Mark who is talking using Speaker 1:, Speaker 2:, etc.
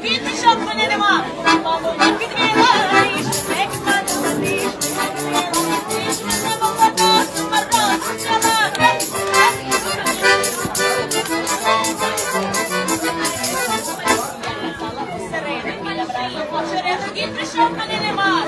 Speaker 1: Квіти, щоб мене нема, мамо, не підвела, не кладу ти, не покладу, мордо, посередині, я брала по череду, квіти, щоб мене нема,